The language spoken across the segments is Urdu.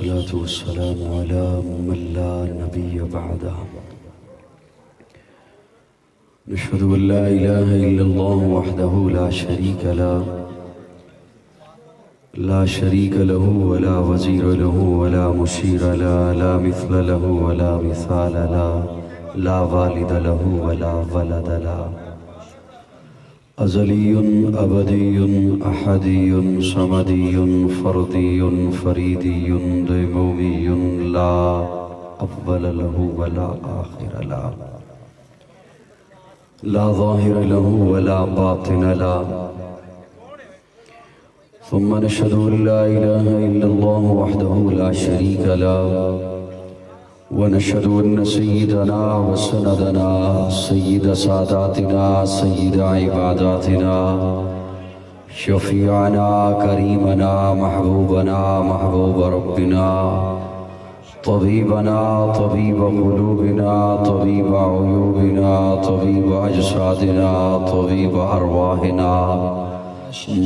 والصلاة والسلام على من لا نبي بعده نشهد أن لا إله إلا الله وحده لا شريك له ولا وزير له ولا مشير له لا مثل له ولا مثال له لا والد له ولا ولد له أزلي أبدي أحدي صمدي فردي فريدي ديمومي لا أول له ولا آخر له لا ظاهر له ولا باطن له ثم نشهد أن لا إله إلا الله وحده لا شريك له ونشهد أن سيدنا وسندنا سيد ساداتنا سيد عباداتنا شفيعنا كريمنا محبوبنا محبوب ربنا طبيبنا طبيب قلوبنا طبيب عيوبنا طبيب أجسادنا طبيب أرواحنا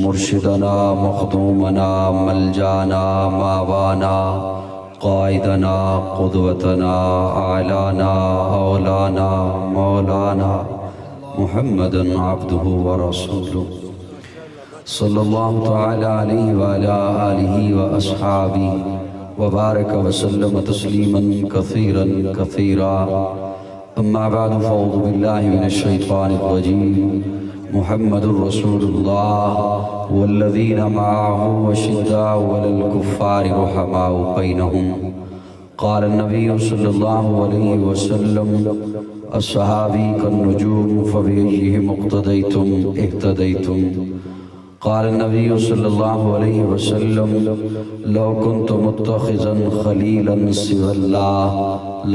مرشدنا مخدومنا ملجانا ماوانا قائدنا قدوتنا أعلانا أولانا مولانا محمدا عبده ورسوله صلى الله تعالى عليه وعلى آله وأصحابه وبارك وسلم تسليما كثيرا كثيرا أما بعد فأعوذ بالله من الشيطان الرجيم محمد رسول الله والذين معه وشداء على الكفار رحماء بينهم قال النبي صلى الله عليه وسلم الصحابي كالنجوم فبأيهم اقتديتم اهتديتم قال النبي صلى الله عليه وسلم لو كنت متخذا خليلا سوى الله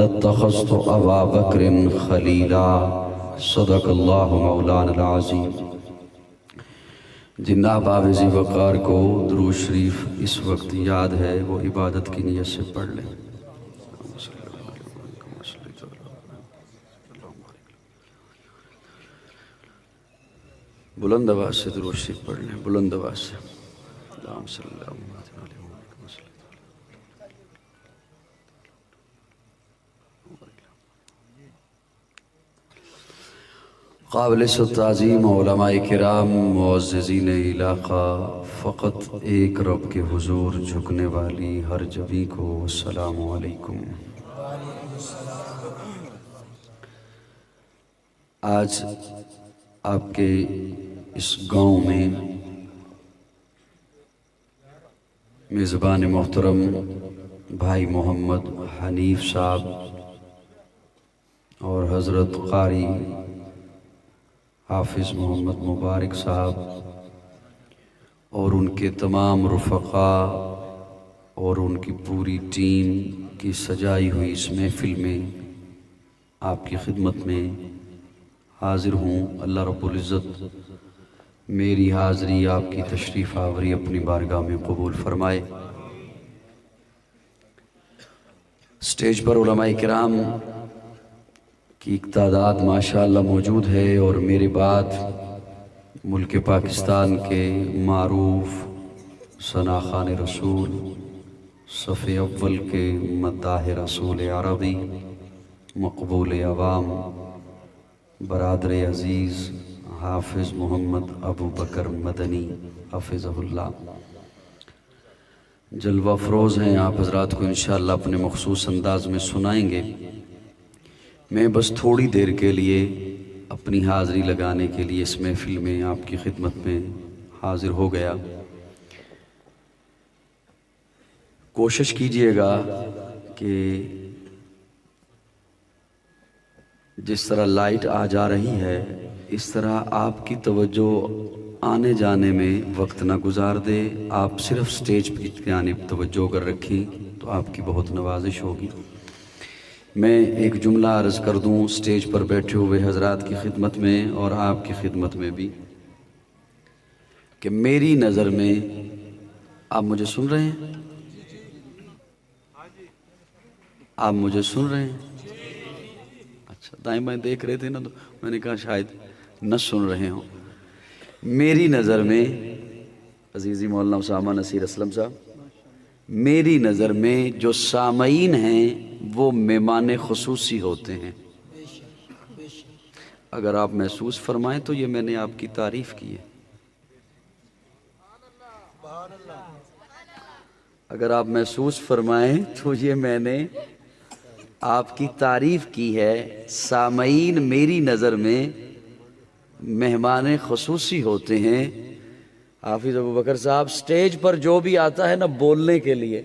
لاتخذت أبا بكر خليلا صدق اللہ مولانا العظیم۔ جن احباب ذی وقار کو درود شریف اس وقت یاد ہے وہ عبادت کی نیت سے پڑھ لیں۔ بلند آواز سے درود شریف پڑھ لیں، بلند آواز سے۔ اللہم صلی اللہ علیہ وسلم۔ قابل تعظیم علماء کرام معززین علاقہ، فقط ایک رب کے حضور جھکنے والی ہر جبیں کو السلام علیکم۔ آج آپ کے اس گاؤں میں میزبان محترم بھائی محمد حنیف صاحب اور حضرت قاری حافظ محمد مبارک صاحب اور ان کے تمام رفقاء اور ان کی پوری ٹیم کی سجائی ہوئی اس محفل میں آپ کی خدمت میں حاضر ہوں۔ اللہ رب العزت میری حاضری آپ کی تشریف آوری اپنی بارگاہ میں قبول فرمائے۔ سٹیج پر علماء کرام کی ایک تعداد ماشاءاللہ موجود ہے، اور میرے بعد ملک پاکستان کے معروف ثنا خوان رسول صف اول کے مداح رسول عربی مقبول عوام برادر عزیز حافظ محمد ابو بکر مدنی حفظہ اللہ جلوہ افروز ہیں، آپ حضرات کو انشاءاللہ اپنے مخصوص انداز میں سنائیں گے۔ میں بس تھوڑی دیر کے لیے اپنی حاضری لگانے کے لیے اس محفل میں آپ کی خدمت میں حاضر ہو گیا۔ کوشش کیجئے گا کہ جس طرح لائٹ آ جا رہی ہے اس طرح آپ کی توجہ آنے جانے میں وقت نہ گزار دے، آپ صرف سٹیج کی جانب توجہ کر رکھیں تو آپ کی بہت نوازش ہوگی۔ میں ایک جملہ عرض کر دوں سٹیج پر بیٹھے ہوئے حضرات کی خدمت میں اور آپ کی خدمت میں بھی، کہ میری نظر میں آپ مجھے سن رہے ہیں؟ آپ مجھے سن رہے ہیں؟ اچھا، دائیں بائیں دیکھ رہے تھے نا، تو میں نے کہا شاید نہ سن رہے ہوں۔ میری نظر میں عزیزی مولانا اسامہ نصیر اسلم صاحب، میری نظر میں جو سامعین ہیں وہ مہمان خصوصی ہوتے ہیں۔ اگر آپ محسوس فرمائیں تو یہ میں نے آپ کی تعریف کی ہے۔ اگر آپ محسوس فرمائیں تو یہ میں نے آپ کی تعریف کی ہے۔ سامعین میری نظر میں مہمان خصوصی ہوتے ہیں۔ حافظ ابوبکر صاحب سٹیج پر جو بھی آتا ہے نا بولنے کے لیے،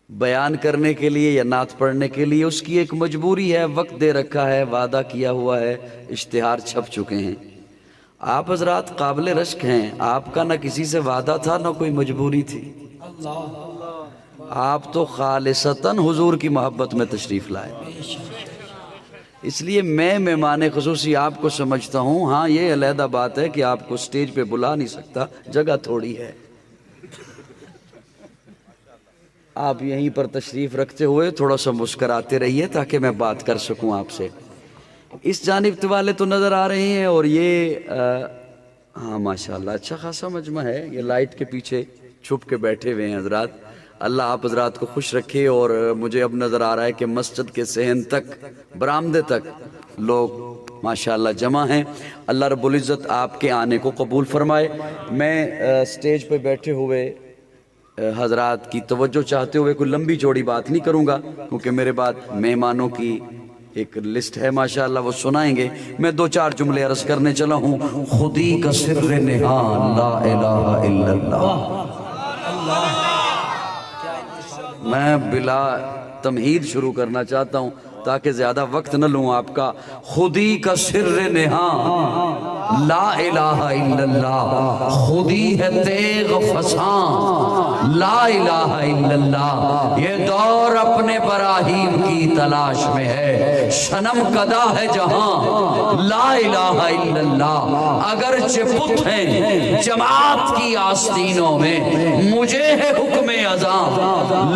بیان کرنے کے لیے یا نعت پڑھنے کے لیے، اس کی ایک مجبوری ہے، وقت دے رکھا ہے، وعدہ کیا ہوا ہے، اشتہار چھپ چکے ہیں۔ آپ حضرات قابل رشک ہیں، آپ کا نہ کسی سے وعدہ تھا نہ کوئی مجبوری تھی، آپ تو خالصتاً حضور کی محبت میں تشریف لائے۔ اس لیے میں مہمان خصوصی آپ کو سمجھتا ہوں۔ ہاں یہ علیحدہ بات ہے کہ آپ کو سٹیج پہ بلا نہیں سکتا، جگہ تھوڑی ہے۔ آپ یہیں پر تشریف رکھتے ہوئے تھوڑا سا مسکراتے رہیے تاکہ میں بات کر سکوں آپ سے۔ اس جانب والے تو نظر آ رہے ہیں، اور یہ ہاں ماشاءاللہ اچھا خاصا مجمع ہے۔ یہ لائٹ کے پیچھے چھپ کے بیٹھے ہوئے ہیں حضرات۔ اللہ آپ حضرات کو خوش رکھے۔ اور مجھے اب نظر آ رہا ہے کہ مسجد کے صحن تک، برآمدے تک لوگ ماشاءاللہ جمع ہیں۔ اللہ رب العزت آپ کے آنے کو قبول فرمائے۔ میں سٹیج پہ بیٹھے ہوئے حضرات کی توجہ چاہتے ہوئے کوئی لمبی چوڑی بات نہیں کروں گا، کیونکہ میرے بعد مہمانوں کی ایک لسٹ ہے ماشاءاللہ، وہ سنائیں گے۔ میں دو چار جملے عرض کرنے چلا ہوں۔ خودی کا سر نہاں لا الہ الا اللہ۔ میں بلا تمہید شروع کرنا چاہتا ہوں تاکہ زیادہ وقت نہ لوں آپ کا۔ خودی کا سر نہاں لا الہ الا اللہ، خودی ہے تیغ فساں لا الہ الا اللہ۔ یہ دور اپنے براہیم کی تلاش میں ہے، صنم کدا ہے جہاں لا الہ الا اللہ۔ اگرچہ بت ہیں جماعت کی آستینوں میں، مجھے ہے حکم اذاں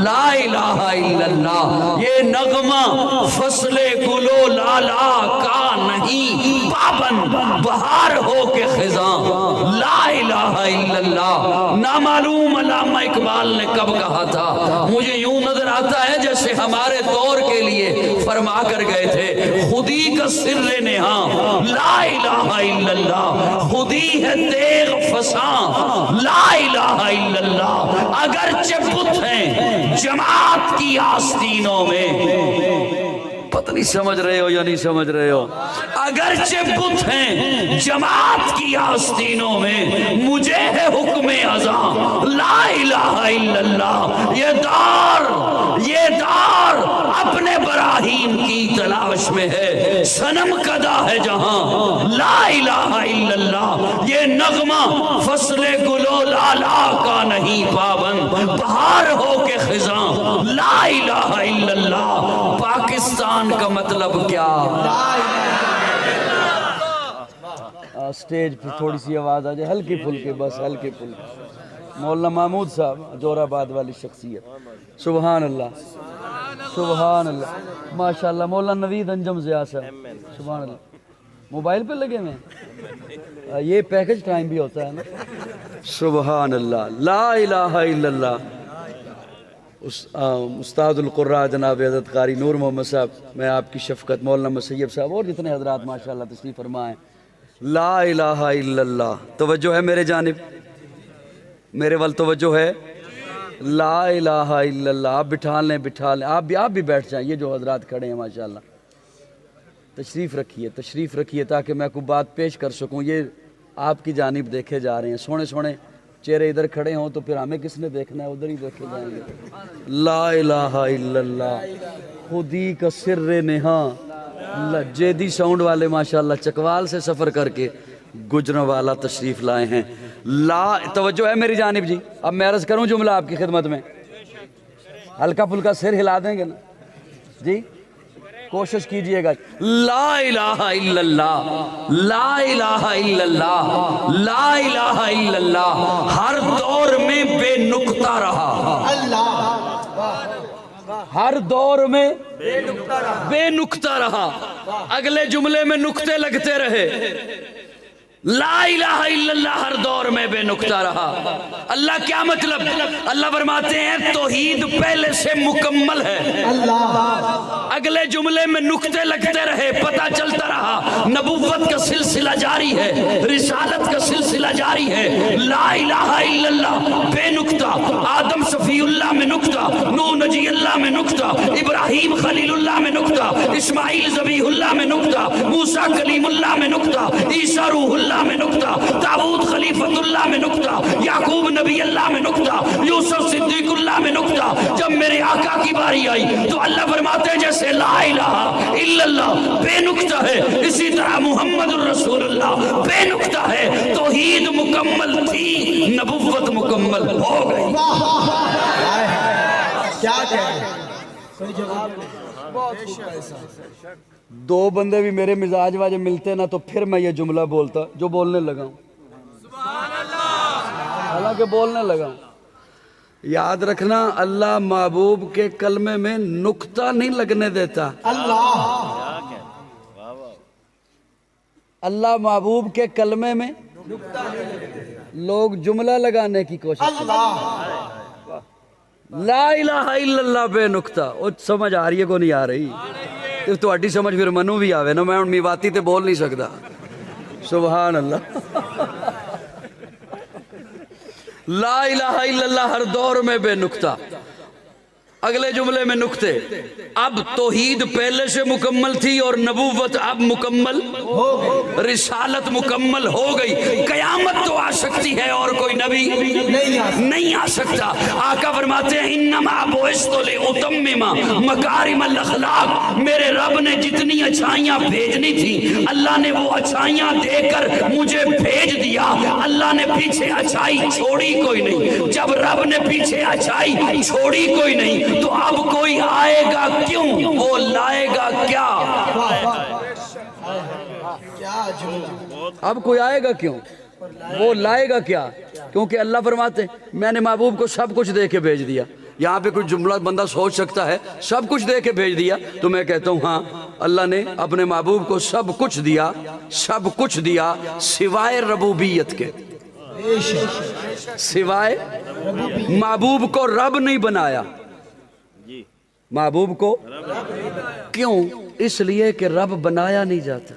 لا الہ الا اللہ۔ یہ نغمہ فصل گلو لالا کا نہیں پابند، بہار ہو کے خزاں لا الہ الا اللہ۔ نامعلوم علامہ اقبال نے کب کہا تھا، مجھے یوں نظر آتا ہے جیسے ہمارے دور کے لیے فرما کر گئے تھے۔ خودی کا سر نہاں لا الہ الا اللہ، خودی ہے تیغ فساں لا الہ الا اللہ۔ اگرچہ بت ہیں جماعت کی آستینوں میں، پتہ نہیں سمجھ رہے ہو یا نہیں سمجھ رہے ہو، اگرچہ بت ہیں جماعت کی آستینوں میں، مجھے ہے حکم اذاں لا الہ الا اللہ۔ یہ دار اپنے براہیم کی تلاش میں ہے، صنم کدا ہے جہاں لا الہ الا اللہ۔ یہ نغمہ فصل گلو لالا کا نہیں پابند، بہار ہو کے خزاں لا الہ الا اللہ۔ پاکستان کا مطلب کیا؟ سٹیج پہ تھوڑی سی آواز آ جائے، ہلکی پھلکی، بس ہلکی پھلکی۔ مولانا محمود صاحب جور آباد والی شخصیت، سبحان اللہ سبحان اللہ ماشاءاللہ۔ مولانا نوید انجم ضیاء صاحب، سبحان اللہ۔ موبائل پہ لگے ہوئے، یہ پیکج ٹائم بھی ہوتا ہے نا۔ سبحان اللہ لا الہ الا اللہ۔ استاد القراء جناب حضرت قاری نور محمد صاحب، میں آپ کی شفقت، مولانا مسیب صاحب اور جتنے حضرات ماشاءاللہ تشریف فرما ہیں۔ لا الہ الا اللہ، توجہ ہے میرے جانب، میرے وال توجہ ہے۔ لا الہ الا اللہ۔ آپ بٹھا لیں، آپ بھی بیٹھ جائیں۔ یہ جو حضرات کھڑے ہیں ماشاءاللہ، تشریف رکھیے تاکہ میں کوئی بات پیش کر سکوں۔ یہ آپ کی جانب دیکھے جا رہے ہیں، سونے سونے چہرے ادھر کھڑے ہوں تو پھر ہمیں کس نے دیکھنا ہے، ادھر ہی دیکھے جائیں گے۔ لا الہ الا اللہ، خودی کا سر نہاں۔ جیدی ساؤنڈ والے ماشاءاللہ چکوال سے سفر کر کے گجرانوالا تشریف لائے ہیں۔ توجہ ہے میری جانب جی۔ اب میں عرض کروں جملہ آپ کی خدمت میں، ہلکا پھلکا سر ہلا دیں گے نا جی، کوشش کیجئے گا۔ لا الہ الا اللہ، لا الہ الا اللہ، لا الہ الا اللہ ہر دور میں بے نقطہ رہا، ہر دور میں بے نقطہ رہا۔ اگلے جملے میں نقطے لگتے رہے۔ لا الہ الا اللہ ہر دور میں بے نقطہ رہا۔ اللہ کیا مطلب؟ اللہ فرماتے ہیں توحید پہلے سے مکمل ہے، اگلے جملے میں نقطے لگتے رہے، پتہ چلتا رہا نبوت کا سلسلہ جاری ہے، رسالت کا سلسلہ جاری ہے۔ لا الہ الا اللہ بے نقطہ، آدم صفی اللہ میں نقطہ، نوح نجی اللہ میں نقطہ، ابراہیم خلیل اللہ میں نقطہ، اسماعیل ذبیح اللہ میں نقطہ، موسیٰ کلیم اللہ میں نقطہ، عیسیٰ روح اللہ میں نقطہ، داؤد خلیفۃ اللہ میں نقطہ، یعقوب نبی اللہ میں نقطہ، یوسف صدیق اللہ میں نقطہ۔ جب میرے آقا کی باری آئی تو اللہ فرماتے ہیں جیسے لا الہ الا اللہ بے نقطہ ہے، اسی طرح محمد الرسول اللہ بے نقطہ ہے۔ توحید مکمل تھی، نبوت مکمل ہو گئی۔ کیا کہیں؟ کوئی جواب نہیں۔ دو بندے بھی میرے مزاج واجے ملتے نا تو پھر میں یہ جملہ بولتا جو بولنے لگا ہوں، حالانکہ بولنے لگا ہوں۔ یاد رکھنا اللہ محبوب کے کلمے میں نقطہ نہیں لگنے دیتا۔ اللہ محبوب کے کلمے میں لوگ جملہ لگانے کی کوشش، لا الہ الا اللہ بے نقطہ، وہ سمجھ آ رہی ہے کو نہیں آ رہی؟ تو اڈی سمجھ پھر منو بھی آوے نا، میں ان میواتی تے بول نہیں سکتا۔ سبحان اللہ۔ لا الہ الا اللہ ہر دور میں بے نقطہ، اگلے جملے میں نقطے۔ اب توحید پہلے سے مکمل تھی اور نبوت اب مکمل، رسالت مکمل ہو گئی۔ قیامت تو آ سکتی ہے اور کوئی نبی نہیں آ سکتا۔ آقا فرماتے ہیں انما بعثت لاتمم مکارم الاخلاق، میرے رب نے جتنی اچھائیاں بھیجنی تھی اللہ نے وہ اچھائیاں دے کر مجھے بھیج دیا۔ اللہ نے پیچھے اچھائی چھوڑی کوئی نہیں۔ جب رب نے پیچھے اچھائی چھوڑی کوئی نہیں تو اب کوئی آئے گا کیوں؟ وہ لائے گا کیا؟ اب کوئی آئے گا کیوں؟ وہ لائے گا کیا؟ کیونکہ اللہ فرماتے ہیں میں نے محبوب کو سب کچھ دے کے بھیج دیا۔ یہاں پہ کچھ جملہ بندہ سوچ سکتا ہے سب کچھ دے کے بھیج دیا، تو میں کہتا ہوں ہاں اللہ نے اپنے محبوب کو سب کچھ دیا، سب کچھ دیا سوائے ربوبیت کے، سوائے محبوب کو رب نہیں بنایا۔ محبوب کو کیوں؟ اس لیے کہ رب بنایا نہیں جاتا،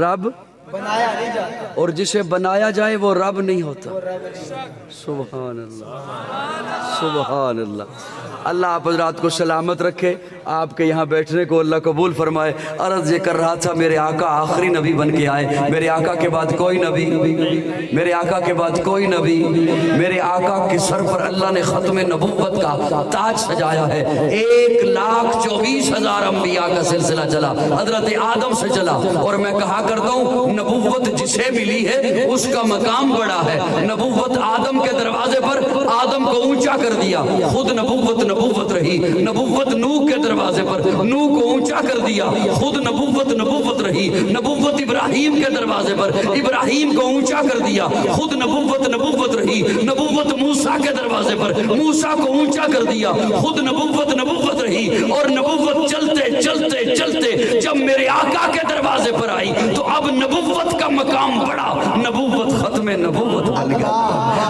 رب بنایا نہیں جاتا، اور جسے بنایا جائے وہ رب نہیں ہوتا۔ سبحان اللہ، سبحان اللہ۔ اللہ آپ حضرات کو سلامت رکھے، آپ کے یہاں بیٹھنے کو اللہ قبول فرمائے۔ عرض یہ کر رہا تھا میرے آقا آخری نبی بن کے آئے، میرے آقا کے بعد کوئی نبی، میرے آقا کے بعد کوئی نبی، میرے آقا کے سر پر اللہ نے ختم نبوت کا تاج سجایا ہے۔ 1,24,000 انبیاء کا سلسلہ چلا، حضرت آدم سے چلا، اور میں کہا کرتا ہوں نبوت جسے ملی ہے اس کا مقام بڑا ہے۔ نبوت آدم کے دروازے پر آدم کو اونچا کر دیا، خود نبوت رہی۔ نبوت نوح کے دروازے پر نوح کو اونچا کر دیا، خود نبوت رہی۔ نبوت ابراہیم کے دروازے پر ابراہیم کو اونچا کر دیا، خود نبوت رہی۔ نبوت موسیٰ کے دروازے پر موسیٰ کو اونچا کر دیا، خود نبوت رہی۔ اور نبوت چلتے چلتے چلتے جب میرے آقا کے دروازے پر آئی تو اب نبوت کا مقام بڑا، نبوت ختم نبوت بن گیا۔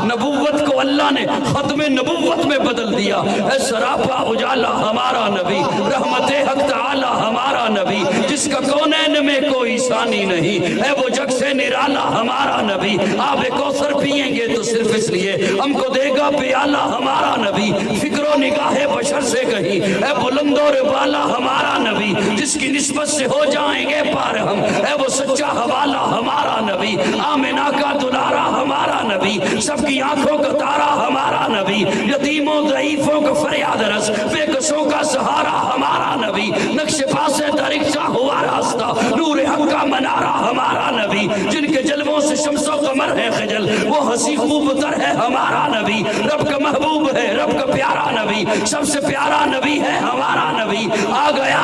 نبوت کو اللہ نے ختم نبوت میں بدل دیا۔ اے سراپا اجالا ہمارا نبی، رحمت حق تعالی ہمارا نبی، جس کا کونین میں کوئی ثانی نہیں، اے وہ جگ سے نرالا ہمارا نبی۔ آب کوثر پئیں گے تو صرف اس لیے ہم کو دے گا پیالہ ہمارا نبی، فکر و نگاہ بشر سے کہیں اے بلند و بالا ہمارا نبی، جس کی نسبت سے ہو جائیں گے پار ہم، اے وہ سچا حوالہ ہمارا نبی، آمنہ کا دلارا ہمارا نبی، سب کی آنکھوں کا تارا ہمارا نبی، یتیموں ضعیفوں کا فریاد رس، بے کسوں کا سہارا ہمارا نبی، نقش پاس درکشہ ہوا راستہ، نور حق کا منارہ ہمارا نبی، جن کے جلووں سے شمس و قمر ہے خجل، وہ ہنسی خوب تر ہے ہمارا نبی، رب کا محبوب ہے، رب کا پیارا نبی، سب سے پیارا نبی ہے ہمارا نبی۔ آ گیا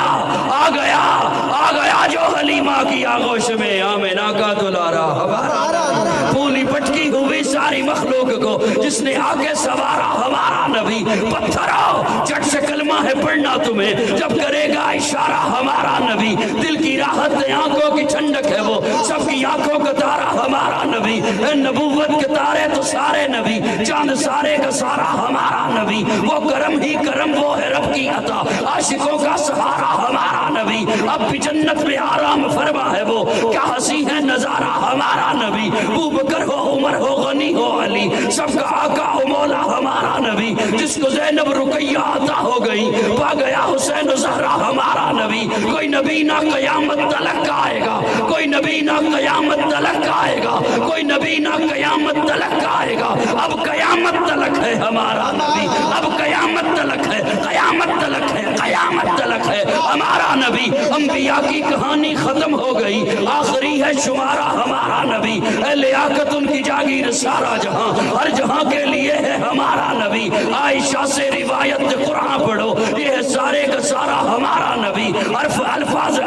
جو حلیمہ کی آغوش میں، آمنہ کا دلارا ہمارا، پھولی پٹکی ہوئی ساری مخلوق کو جس نے آگے سوارا ہمارا نبی، پتھروں جٹ سے کلمہ ہے پڑھنا تمہیں جب کرے گا اشارہ ہمارا نبی دل کی راحت ہے آنکھوں کی ٹھنڈک ہے وہ سب کی آنکھوں کا تارا ہمارا نبی اے نبوت کے تارے تو سارے نبی چاند سارے کا سارا ہمارا نبی وہ کرم ہی کرم وہ ہے رب کی عطا عاشقوں کا سہارا ہمارا نبی اب بھی جنت میں آرام فرما ہے وہ کیا ہنسی ہے نظارہ ہمارا نبی ابو بکر ہو عمر ہو غنی ہو علی سب کا آقا و مولا ہمارا نبی جس کو زینب رقیہ عطا ہو گئی پا گیا حسین زہرا ہمارا نبی کوئی نبی نہ قیامت تلک آئے گا کوئی نبی نہ قیامت تلک آئے گا کوئی نبی نہ قیامت تلک آئے گا اب قیامت تلک ہے ہمارا نبی اب قیامت تلک ہے قیامت تلک ہے قیامت تلک ہے ہمارا نبی انبیاء کی کہانی ختم ہو گئی آخری ہے شمارہ ہمارا نبی اے لیاقت ان کی جاگیر سارا جہاں ہر جہاں کے لیے ہے ہمارا نبی عائشہ سے روایت قرآن پڑھو یہ ہے سارے کا سارا ہمارا نبی الفاظ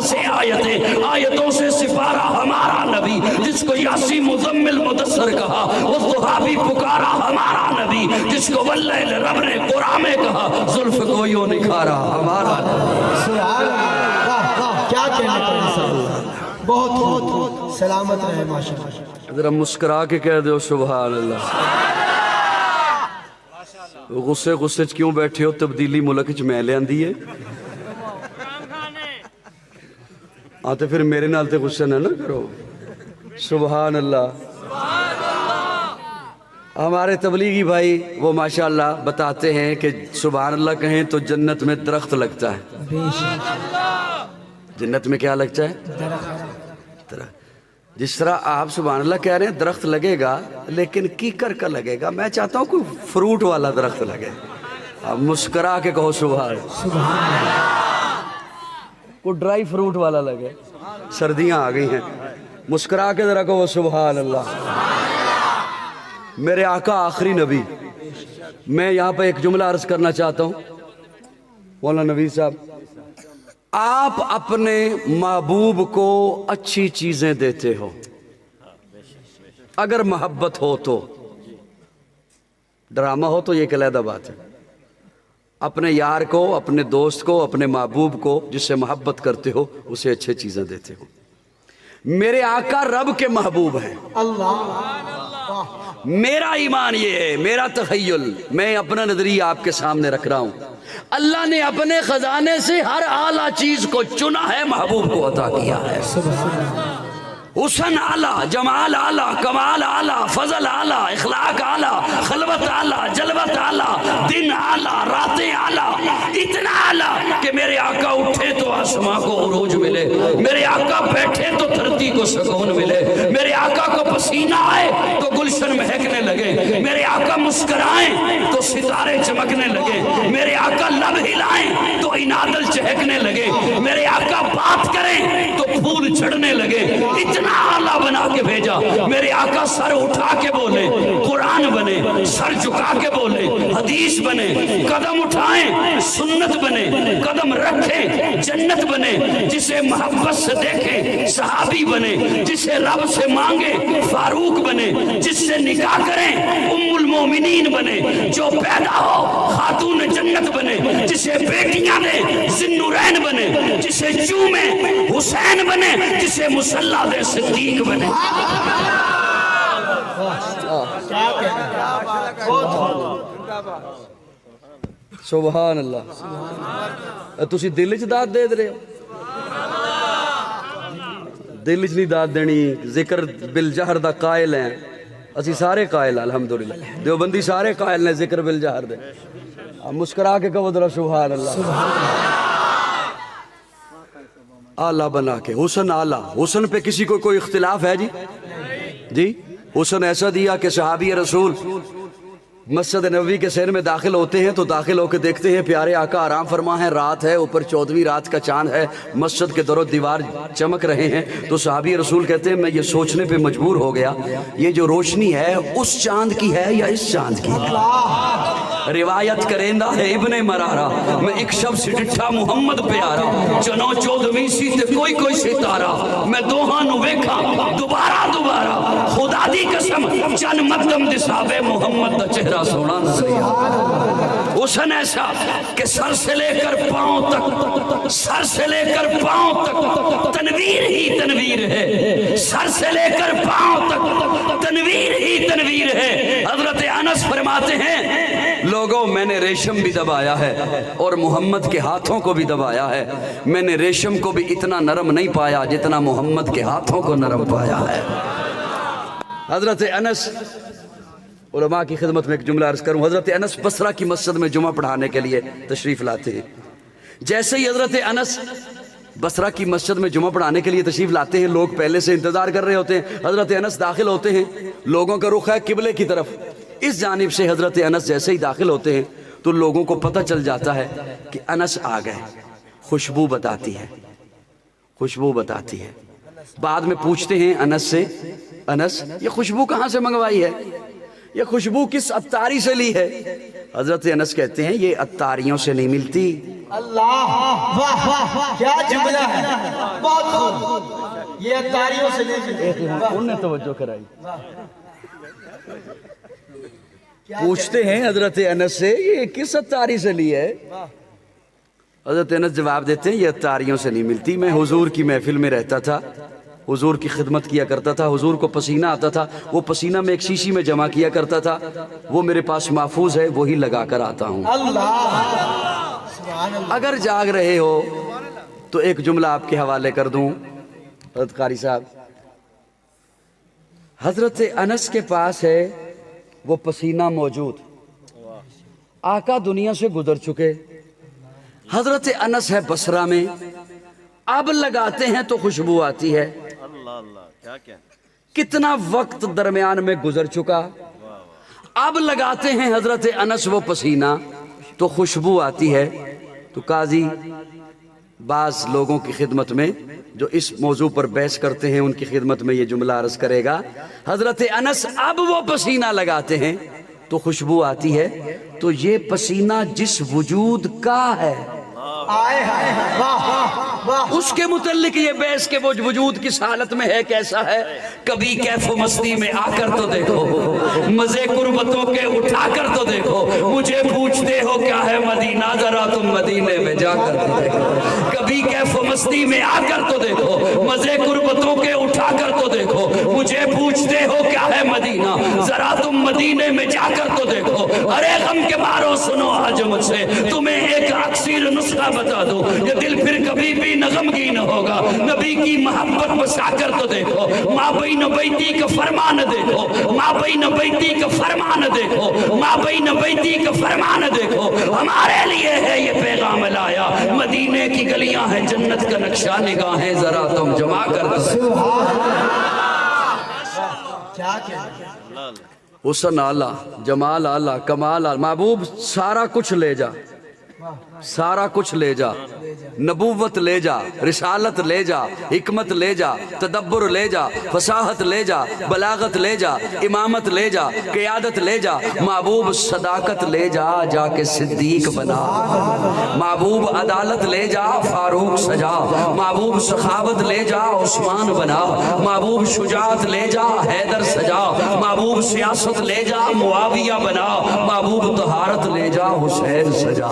سے آیتیں آیتوں سے سپارہ ہمارا نبی جس کو یاسی مزمل مدثر کہا وہ صحابی پکارا ہمارا نبی جس کو واللیل رب نے قرآن میں کہا زلف کو یوں نکھارا ہمارا نبی سبحان اللہ کیا کہنے پر بہت سلامت رہے ماشاءاللہ ذرا مسکرا کے کہہ دو سبحان اللہ غصے غصے چ کیوں بیٹھے ہو تبدیلی ملک چ میں لے آندی ہے آتے پھر میرے نال تے غصہ نہ کرو سبحان اللہ ہمارے تبلیغی بھائی وہ ماشاءاللہ بتاتے ہیں کہ سبحان اللہ کہیں تو جنت میں درخت لگتا ہے جنت میں کیا لگتا ہے درخت جس طرح آپ سبحان اللہ کہہ رہے ہیں درخت لگے گا لیکن کیکر کا لگے گا میں چاہتا ہوں کوئی فروٹ والا درخت لگے آپ مسکرا کے کہو سبحان کوئی ڈرائی فروٹ والا لگے سردیاں آ گئی ہیں مسکرا کے ذرا کہو سبحان اللہ میرے آقا آخری نبی میں یہاں پہ ایک جملہ عرض کرنا چاہتا ہوں مولانا نبی صاحب آپ اپنے محبوب کو اچھی چیزیں دیتے ہو اگر محبت ہو تو ڈرامہ ہو تو یہ ایک علیحدہ بات ہے اپنے یار کو اپنے دوست کو اپنے محبوب کو جس سے محبت کرتے ہو اسے اچھے چیزیں دیتے ہو میرے آقا رب کے محبوب ہیں اللہ میرا ایمان یہ ہے میرا تخیل میں اپنا نظریہ آپ کے سامنے رکھ رہا ہوں اللہ نے اپنے خزانے سے ہر اعلیٰ چیز کو چنا ہے محبوب کو عطا کیا ہے حسن اعلیٰ جمال اعلیٰ کمال اعلیٰ فضل اعلیٰ اخلاق اعلیٰ خلوت اعلیٰ جلوت اعلیٰ دن اعلیٰ راتیں اعلیٰ اتنا اعلیٰ کہ میرے آقا اٹھے تو آسماں کو عروج ملے میرے آقا بیٹھے تو دھرتی کو سکون ملے میرے آقا کو پسینہ آئے تو گلشن مہکنے لگے میرے آقا مسکرائیں تو ستارے چمکنے لگے میرے آقا لب ہلائیں تو انادل چہکنے لگے میرے آقا بات کریں تو پھول چھڑنے لگے اتنا اعلیٰ بنا کے بھیجا میرے آقا سر اٹھا کے بولے قرآن بنے سر جھکا کے بولے حدیث بنے قدم اٹھائیں سنت بنے قدم رکھیں جنت بنے جسے محبت سے دیکھیں صحابی بنے جسے رب سے مانگے فاروق بنے جس سے نکاح کریں ام المومنین بنے جو پیدا ہو خاتون جنت بنے جسے بیٹیاں دے ذوالنورین بنے جسے چومے حسین بنے جسے مصلی دے صدیق بنے سبحان اللہ تسی دل چ داد دے رہے ہو دل چ نہیں داد دینی ذکر بالجہر دا قائل ہیں اسی سارے قائل ہیں الحمدللہ دیوبندی سارے قائل ہیں ذکر بالجہر دے مسکرا کے کہو ذرا سبحان اللہ اعلیٰ بنا کے حسن اعلیٰ حسن پہ کسی کو کوئی اختلاف ہے جی حسن ایسا دیا کہ صحابی رسول مسجد نبوی کے سیر میں داخل ہوتے ہیں تو داخل ہو کے دیکھتے ہیں پیارے آقا آرام فرما ہے رات ہے اوپر 14ویں رات کا چاند ہے مسجد کے در و دیوار چمک رہے ہیں تو صحابی رسول کہتے ہیں میں یہ سوچنے پہ مجبور ہو گیا یہ جو روشنی ہے اس چاند کی ہے یا اس چاند کی روایت کرندہ ہے ابن مرارہ میں ایک شب سے ڈٹھا محمد پیارا چنو 14ویں سی تے کوئی کوئی ستارہ میں دوہاں نو ویکھا دوبارہ خدا دی قسم چن مدم دساوے محمد دا چہرہ سونا نظریہ حسن ایسا کہ سر سے لے کر پاؤں تک، سر سے لے کر پاؤں تک تنویر ہی تنویر ہے، سر سے لے کر پاؤں تک تنویر ہی تنویر ہے۔ حضرت انس فرماتے ہیں لوگوں میں نے ریشم بھی دبایا ہے اور محمد کے ہاتھوں کو بھی دبایا ہے، میں نے ریشم کو بھی اتنا نرم نہیں پایا جتنا محمد کے ہاتھوں کو نرم پایا ہے۔ حضرت انس، علماء کی خدمت میں ایک جملہ عرض کروں، حضرت انس بصرہ کی مسجد میں جمعہ پڑھانے کے لیے تشریف لاتے ہیں۔ جیسے ہی حضرت انس بصرہ کی مسجد میں جمعہ پڑھانے کے لیے تشریف لاتے ہیں، لوگ پہلے سے انتظار کر رہے ہوتے ہیں، حضرت انس داخل ہوتے ہیں، لوگوں کا رخ ہے قبلے کی طرف، اس جانب سے حضرت انس جیسے ہی داخل ہوتے ہیں تو لوگوں کو پتہ چل جاتا ہے کہ انس آ گئے، خوشبو بتاتی ہے، خوشبو بتاتی ہے۔ بعد میں پوچھتے ہیں انس سے، انس یہ خوشبو کہاں سے منگوائی ہے، یہ خوشبو کس عطاری سے لی ہے؟ حضرت انس کہتے ہیں یہ عطاریوں سے نہیں ملتی۔ اللہ، واہ واہ کیا جملہ ہے، بہت خوب، یہ عطاریوں سے لے ملتی۔ انہوں نے توجہ کرائی۔ پوچھتے ہیں حضرت انس سے یہ کس عطاری سے لی ہے؟ حضرت انس جواب دیتے ہیں یہ عطاریوں سے نہیں ملتی، میں حضور کی محفل میں رہتا تھا، حضور کی خدمت کیا کرتا تھا، حضور کو پسینہ آتا تھا، وہ پسینہ میں ایک شیشی میں جمع کیا کرتا تھا، وہ میرے پاس محفوظ ہے، وہی لگا کر آتا ہوں۔ اللہ، سبحان اللہ۔ اگر جاگ رہے ہو تو ایک جملہ آپ کے حوالے کر دوں حضرت قاری صاحب، حضرت انس کے پاس ہے وہ پسینہ موجود، آقا دنیا سے گزر چکے، حضرت انس ہے بصرہ میں، اب لگاتے ہیں تو خوشبو آتی ہے۔ کتنا وقت درمیان میں گزر چکا، اب لگاتے ہیں حضرت انس وہ پسینہ تو خوشبو آتی ہے۔ تو قاضی بعض لوگوں کی خدمت میں جو اس موضوع پر بحث کرتے ہیں ان کی خدمت میں یہ جملہ عرض کرے گا، حضرت انس اب وہ پسینہ لگاتے ہیں تو خوشبو آتی ہے، تو یہ پسینہ جس وجود کا ہے، آئے ہائے واہ واہ واہ، اس کے متعلق یہ بحث کہ وہ وجود کس حالت میں ہے، کیسا ہے۔ کبھی کیف و مستی میں آ کر تو دیکھو، مزے قربتوں کے اٹھا کر تو دیکھو، مجھے پوچھتے ہو کیا ہے مدینہ، ذرا تم مدینے میں جا کر تو دیکھو۔ کبھی کیف و مستی میں آ کر تو دیکھو، مزے قربتوں کے اٹھا کر تو دیکھو، مجھے پوچھتے ہو کیا ہے مدینہ، ذرا تم مدینے میں جا کر تو دیکھو۔ ارے غم کے مارو سنو آج مجھ سے تمہیں ایک اکسیر نسخہ بتا دو، یہ دل پھر کبھی بھی غمگین ہوگا۔ نبی کی محبت بسا کر تو دیکھو، ماں بین بیتی کا فرمان دیکھو، ماں بین بیتی کا فرمان دیکھو، ماں بین بیتی کا فرمان دیکھو، ہمارے لیے ہے یہ پیغام لایا، مدینے کی گلیاں ہیں جنت کا نقشہ نگاہیں ذرا تم جمع کر دو۔ کیا کہہ، حسن اعلیٰ، جمال اعلیٰ، کمال اعلیٰ، محبوب سارا کچھ لے جا، سارا کچھ لے جا، نبوت لے جا، رسالت لے جا، حکمت لے جا، تدبر لے جا، فصاحت لے جا، بلاغت لے جا، امامت لے جا، قیادت لے جا، محبوب صداقت لے جا، جا کے صدیق بنا، محبوب عدالت لے جا، فاروق سجا، محبوب سخاوت لے جا، عثمان بنا، محبوب شجاعت لے جا، حیدر سجا، محبوب سیاست لے جا، معاویہ بنا، محبوب طہارت لے جا، حسین سجا۔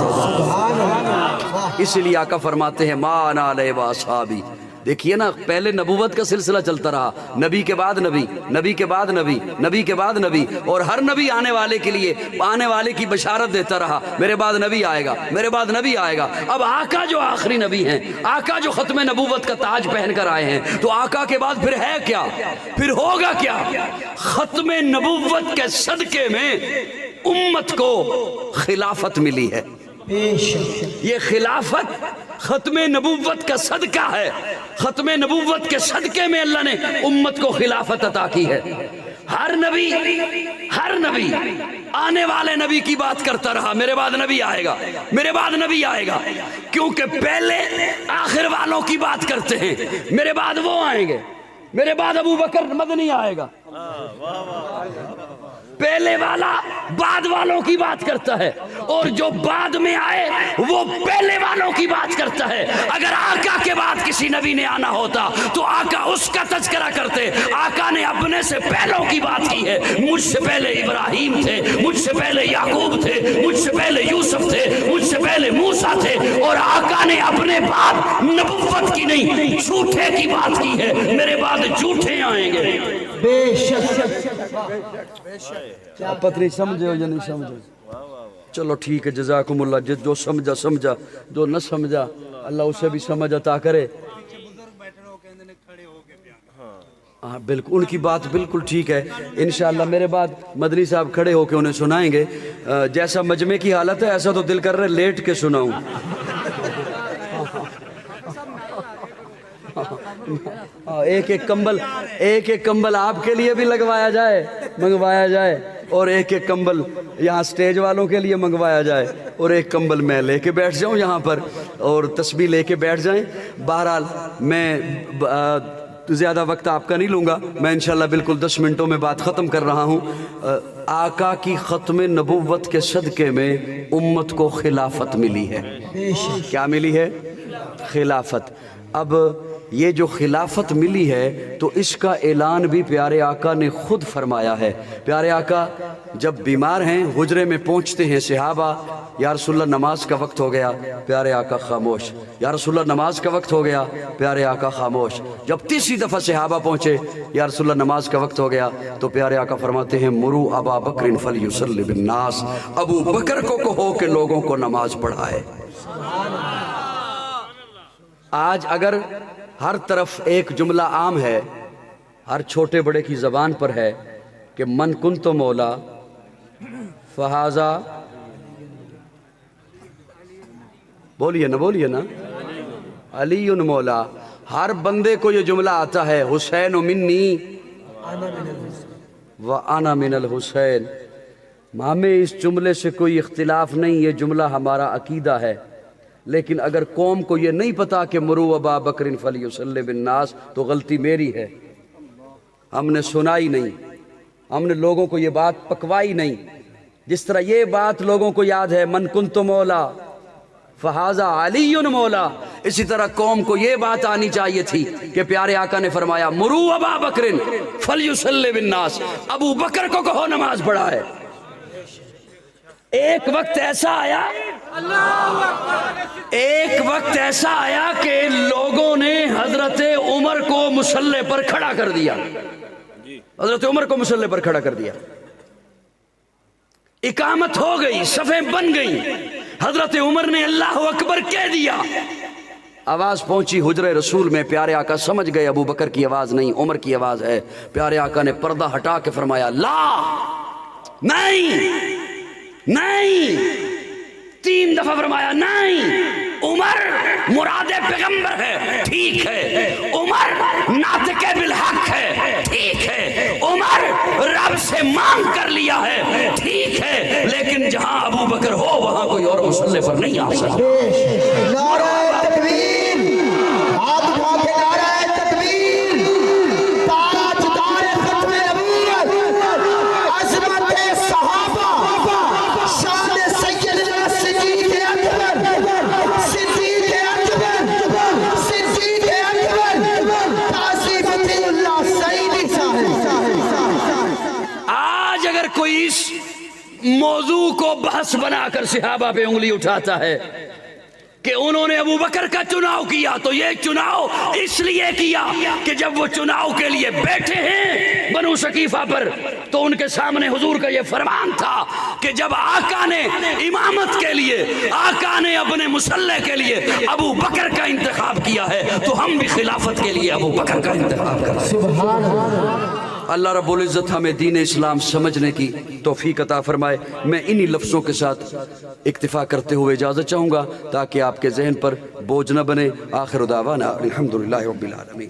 اسی لیے آقا فرماتے ہیں ما انا علیہ واصحابی۔ دیکھیے نا، پہلے نبوت کا سلسلہ چلتا رہا، نبی کے بعد نبی، نبی کے بعد نبی، نبی کے بعد نبی، اور ہر نبی آنے والے کے لیے آنے والے کی بشارت دیتا رہا، میرے بعد نبی آئے گا، میرے بعد نبی آئے گا۔ اب آقا جو آخری نبی ہیں، آقا جو ختم نبوت کا تاج پہن کر آئے ہیں، تو آقا کے بعد پھر ہے کیا، پھر ہوگا کیا؟ ختم نبوت کے صدقے میں امت کو خلافت ملی ہے۔ یہ خلافت ختم نبوت کا صدقہ ہے، ختم نبوت کے صدقے میں اللہ نے امت کو خلافت عطا کی ہے۔ ہر نبی آنے والے نبی کی بات کرتا رہا، میرے بعد نبی آئے گا، میرے بعد نبی آئے گا، کیونکہ پہلے آخر والوں کی بات کرتے ہیں، میرے بعد وہ آئیں گے، میرے بعد ابو بکر مدنی آئے گا۔ پہلے والا بعد والوں کی بات کرتا ہے، اور جو بعد میں آئے وہ پہلے والوں کی بات کرتا ہے۔ اگر آقا کے بعد کسی نبی نے آنا ہوتا تو آقا اس کا تذکرہ کرتے، آقا نے اپنے سے پہلوں کی بات کی ہے، مجھ سے پہلے ابراہیم تھے، مجھ سے پہلے یعقوب تھے، مجھ سے پہلے یوسف یوسف تھے, مجھ سے پہلے موسیٰ تھے, اور آقا نے اپنے بعد نبوت کی نہیں جھوٹے کی بات کی ہے, میرے بعد جھوٹے آئیں گے. بے شک. پتہ نہیں سمجھے ہو یا نہیں سمجھے. چلو ٹھیک ہے, جزاکم اللہ. جو سمجھا سمجھا, جو نہ سمجھا اللہ اسے بھی سمجھ عطا کرے. ہاں بالکل, ان کی بات بالکل ٹھیک ہے. انشاءاللہ میرے بعد مدنی صاحب کھڑے ہو کے انہیں سنائیں گے. جیسا مجمع کی حالت ہے ایسا تو دل کر رہا ہے لیٹ کے سناؤں. ایک ایک کمبل آپ کے لیے بھی لگوایا جائے, منگوایا جائے, اور ایک کمبل یہاں سٹیج والوں کے لیے منگوایا جائے, اور ایک کمبل میں لے کے بیٹھ جاؤں یہاں پر, اور تسبیح لے کے بیٹھ جائیں. بہرحال میں زیادہ وقت آپ کا نہیں لوں گا, میں انشاءاللہ بالکل 10 منٹوں میں بات ختم کر رہا ہوں. آقا کی ختم نبوت کے صدقے میں امت کو خلافت ملی ہے. کیا ملی ہے؟ خلافت. اب یہ جو خلافت ملی ہے تو اس کا اعلان بھی پیارے آقا نے خود فرمایا ہے. پیارے آقا جب بیمار ہیں حجرے میں پہنچتے ہیں, صحابہ یا رسول اللہ نماز کا وقت ہو گیا, پیارے آقا خاموش. یا رسول اللہ نماز کا وقت ہو گیا, پیارے آقا خاموش. جب تیسری دفعہ صحابہ پہنچے, یا رسول اللہ نماز کا وقت ہو گیا, تو پیارے آقا فرماتے ہیں مرو ابا بکر فلیصلی بالناس, ابو بکر کو کہو کہ لوگوں کو نماز پڑھائے. آج اگر ہر طرف ایک جملہ عام ہے, ہر چھوٹے بڑے کی زبان پر ہے کہ من کنت مولا فہذا, بولیے نا, علی مولا. ہر بندے کو یہ جملہ آتا ہے, حسین منی وانا من الحسین. ہمیں اس جملے سے کوئی اختلاف نہیں, یہ جملہ ہمارا عقیدہ ہے. لیکن اگر قوم کو یہ نہیں پتا کہ مرو ابا بکر فلیصلی بالناس, تو غلطی میری ہے. ہم نے سنائی نہیں, ہم نے لوگوں کو یہ بات پکوائی نہیں. جس طرح یہ بات لوگوں کو یاد ہے من کنت مولا فہذا علی مولا, اسی طرح قوم کو یہ بات آنی چاہیے تھی کہ پیارے آقا نے فرمایا مرو ابا بکر فلیصلی بالناس, ابو بکر کو کہو نماز پڑھائے. ایک وقت ایسا آیا کہ لوگوں نے حضرت عمر کو مصلی پر کھڑا کر دیا. حضرت عمر کو مصلی پر کھڑا کر دیا. اقامت ہو گئی, صفیں بن گئی, حضرت عمر نے اللہ اکبر کہہ دیا. آواز پہنچی حجرہ رسول میں, پیارے آقا سمجھ گئے ابو بکر کی آواز نہیں عمر کی آواز ہے. پیارے آقا نے پردہ ہٹا کے فرمایا لا, نہیں, 3 دفعہ فرمایا نہیں. عمر مراد پیغمبر ہے, ٹھیک ہے. عمر ناطق بالحق ہے, ٹھیک ہے. عمر رب سے مانگ کر لیا ہے, ٹھیک ہے. لیکن جہاں ابو بکر ہو وہاں کوئی اور مصلی پر نہیں آ سکتا. نعرہ تکبیر, ہاتھ اٹھا کے نعرہ تکبیر. تاجدار ختم نبوت, عظمت صحابہ, شان سیدنا صدیق اکبر, صدیق اکبر, قاضی مطیع اللہ سعیدی صاحب. آج اگر کوئی اس موضوع کو بحث بنا کر صحابہ پہ انگلی اٹھاتا ہے کہ انہوں نے ابو بکر کا چناؤ کیا, تو یہ چناؤ اس لیے کیا کہ جب وہ چناؤ کے لیے بیٹھے ہیں بنو ثقیفہ پر, تو ان کے سامنے حضور کا یہ فرمان تھا کہ جب آقا نے امامت کے لیے, آقا نے اپنے مصلی کے لیے ابو بکر کا انتخاب کیا ہے, تو ہم بھی خلافت کے لیے ابو بکر کا انتخاب کریں. سبحان اللہ. اللہ رب العزت ہمیں دین اسلام سمجھنے کی توفیق عطا فرمائے. میں انہی لفظوں کے ساتھ اکتفا کرتے ہوئے اجازت چاہوں گا تاکہ آپ کے ذہن پر بوجھ نہ بنے. آخر دعوانا الحمدللہ رب العالمین.